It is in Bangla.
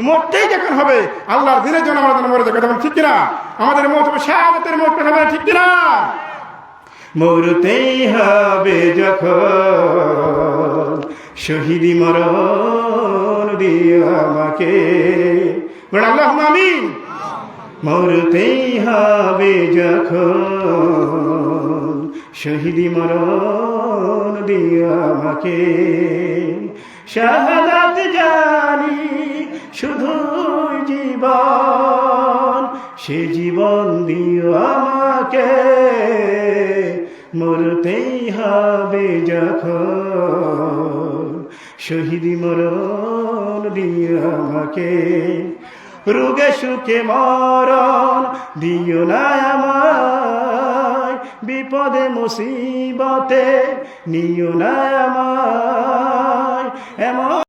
মরতেই যখন হবে আল্লাহর দিনের জন্য আমরা যেন মরে যাই, কথা বলেন ঠিক কিনা? আমাদের মত হবে শাহাদাতের মত, কথা বলেন ঠিক কিনা? মরতেই হবে যখন শহীদি মরণ দিও আমাকে, বলেন আল্লাহুম্মা আমিন। মরতেই হবে যখন শহীদি মরণ দিও আমাকে, শাহাদাত জানি শুধুই জীবন, সে জীবন দিও আমাকে। মরতেই হবে যখন শহীদি মরণ দিও আমাকে, রোগে সুখে মরণ দিও না আমায়, বিপদে মুসিবতে নিও না আমায়, এমন